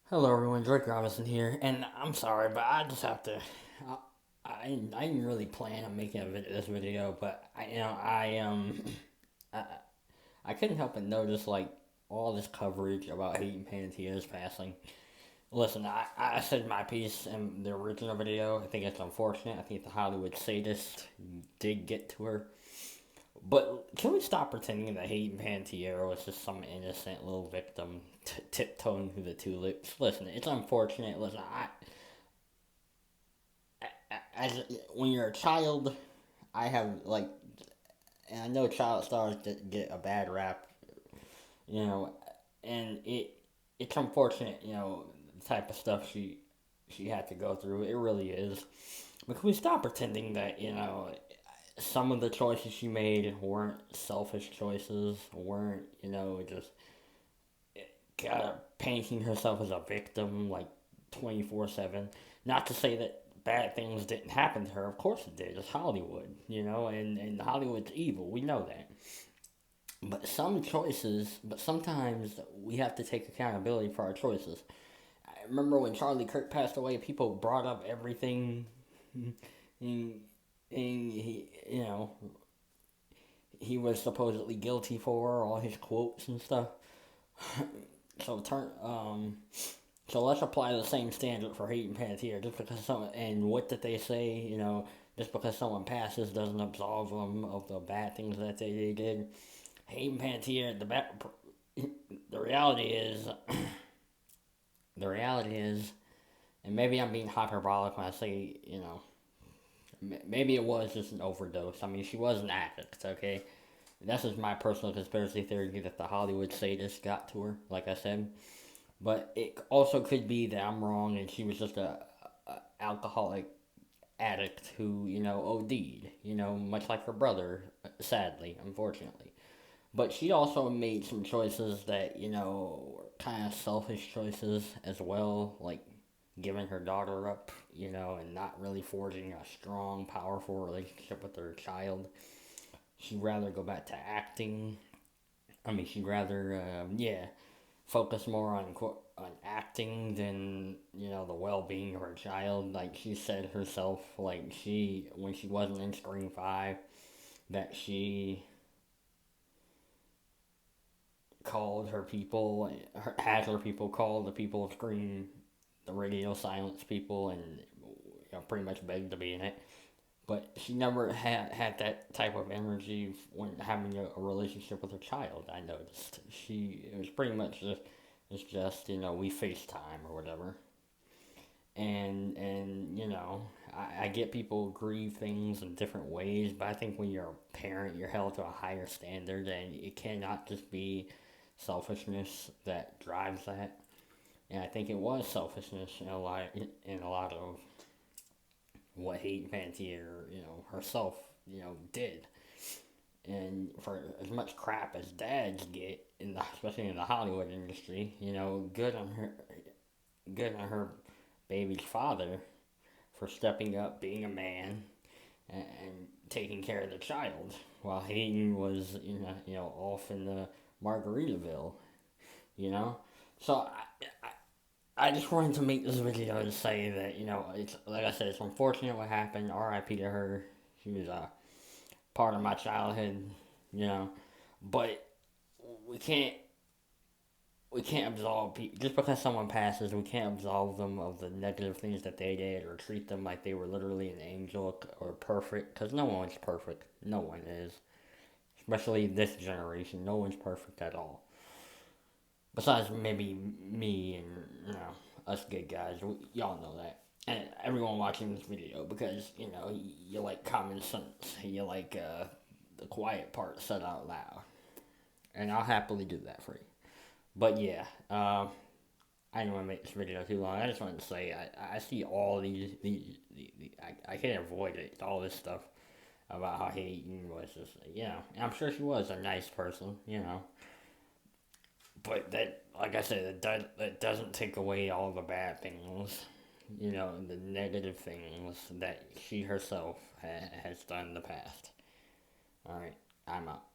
Hello, everyone. Drake Robinson here, and I'm sorry, but I just have to. I, I didn't really plan on making this video, but I, I couldn't help but notice like all this coverage about Hayden Panettiere's passing. Listen, I said my piece in the original video. I think it's unfortunate. I think the Hollywood sadist did get to her. But can we stop pretending that Hayden Panettiere was just some innocent little victim tiptoeing through the tulips? Listen, it's unfortunate. Listen, as when you're a child, I have like, and I know child stars get a bad rap, you know, and it's unfortunate, the type of stuff she had to go through. It really is. But can we stop pretending that some of the choices she made weren't selfish choices, weren't, just painting herself as a victim like 24/7. Not to say that bad things didn't happen to her. Of course it did. It's Hollywood, and Hollywood's evil. We know that. But sometimes we have to take accountability for our choices. I remember when Charlie Kirk passed away, people brought up everything, and, and he was supposedly guilty for all his quotes and stuff. So turn so let's apply the same standard for Hayden Panettiere. Just because someone and what did they say? Just because someone passes doesn't absolve them of the bad things that they did. Hayden Panettiere, the reality is, the reality is, and maybe I'm being hyperbolic when I say, maybe it was just an overdose. I mean, she was an addict, okay? That's just my personal conspiracy theory that the Hollywood sadist got to her, like I said. But it also could be that I'm wrong and she was just a alcoholic addict who, OD'd, much like her brother, sadly, unfortunately. But she also made some choices that, were kind of selfish choices as well, like giving her daughter up, and not really forging a strong, powerful relationship with her child. She'd rather go back to acting. I mean, she'd rather, focus more on acting than the well being of her child. Like she said herself, like when she wasn't in Scream 5, that she called her people, had her people call the people of Scream the radio silence people, and pretty much begged to be in it. But she never had that type of energy when having a relationship with her child. I noticed it was pretty much just it's just we FaceTime or whatever, and I get people grieve things in different ways, but I think when you're a parent, you're held to a higher standard, and it cannot just be selfishness that drives that. And I think it was selfishness in a lot of what Hayden Panettiere, herself, did. And for as much crap as dads get especially in the Hollywood industry, good on her baby's father for stepping up, being a man, and taking care of the child, while Hayden was off in the Margaritaville, you know. So I just wanted to make this video to say that it's like I said, it's unfortunate what happened. R.I.P. to her. She was a part of my childhood, you know. But we can't we can't absolve people just because someone passes. We can't absolve them of the negative things that they did or treat them like they were literally an angel or perfect. Because no one's perfect. No one is, especially this generation. No one's perfect at all. Besides maybe me and us good guys. Y'all know that. And everyone watching this video, because you like common sense. You like the quiet part said out loud, and I'll happily do that for you. But yeah, I didn't want to make this video too long. I just wanted to say I see all these I can't avoid it. All this stuff about how Hayden was just and I'm sure she was a nice person, but that, like I said, that doesn't take away all the bad things, the negative things that she herself has done in the past. All right, I'm out.